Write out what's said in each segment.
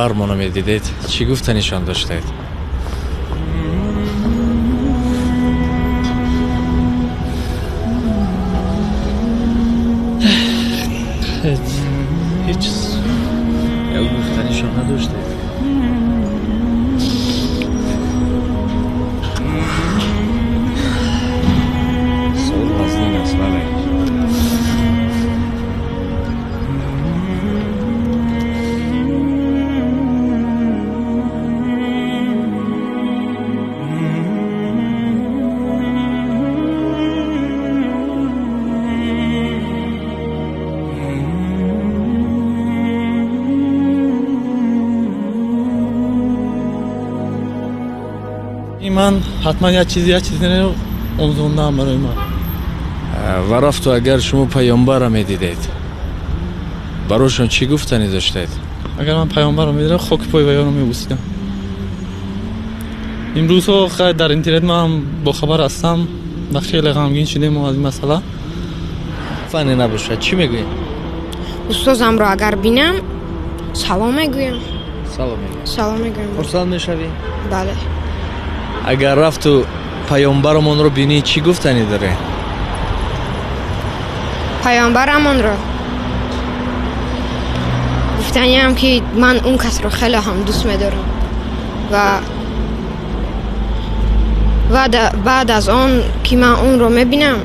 пайомбармонро медидед, чӣ гуфтанишон доштед? ҳеҷ гуфтанишон надоштед? суол вазнин аст, вале من حتما یه چیزی آموزوندم برای من. و رفتو اگر شما پیامبر را میدیدید براشون چی گفتنی داشتید؟ اگر من پیامبر را میدیدم خاک پای ویان رو میبوسیدم. امروز خیلی در اینترنت من با خبر هستم و خیلی غمگین شدیم از این مسئله. فنی نباشه چی میگویی؟ استادم را اگر بینم سلام میگویم. سلام میگویم. خرسند میشوی؟ بله. اگر رفتو پیامبرمون رو بینی چی گفتنی داره؟ پیامبرمون رو گفتنی هم که من اون کس رو خیلی هم دوست می‌دارم و بعد از آن که من اون رو میبینم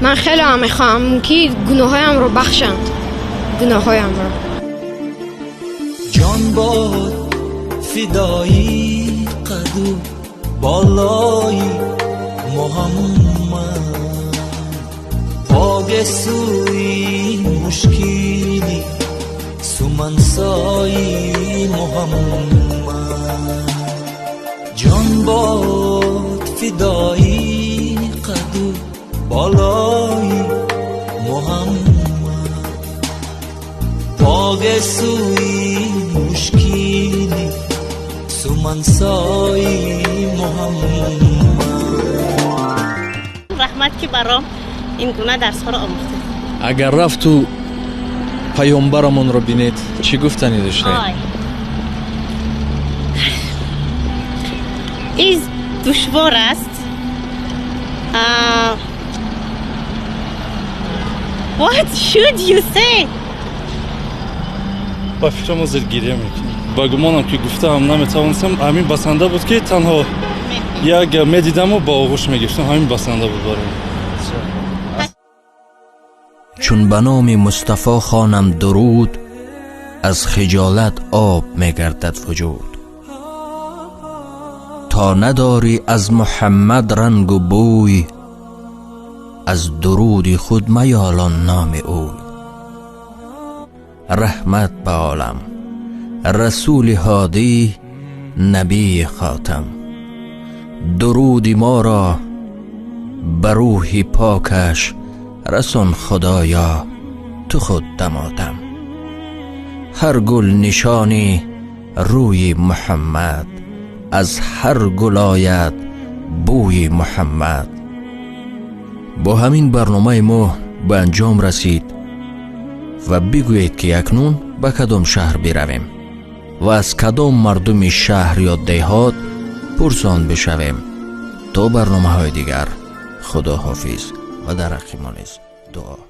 من خیلی هم میخوام که گناهایم رو بخشند، گناهایم رو. جان باد فدایی قدو بالای محمد پاگ سوی مشکلی سومنسای محمد جان باد فدایی قدو بالای محمد پاگ سوی مشکلی سومنسای محمد. رحمت که برام این گونه درس ها را آموخته. اگر رفتو پیامبرمون رو بینید چی گفتنی داشته؟ این دشوار است. What should you say? با فکرم زد گریه میکنم. با گمانم که گفته هم نمیتوانستم. همین بسنده بود که تنها یک میدیدم و با آغوش میگفتم. همین بسنده بود برای چون به نام مصطفی خوانم درود از خجالت آب میگردد وجود تا نداری از محمد رنگ و بوی از درود خود میالان نام اوی رحمت به عالم رسول هادی نبی خاتم درود ما را بر روح پاکش رسان خدایا تو خود دمادم هر گل نشانی روی محمد از هر گل آید بوی محمد. با همین برنامه ما به انجام رسید و بگویید که اکنون به کدام شهر برویم و از کدام مردم شهر یا دهات پرسان بشویم. تا برنامه های دیگر خدا حافظ و در رقیب ما نیز دعا.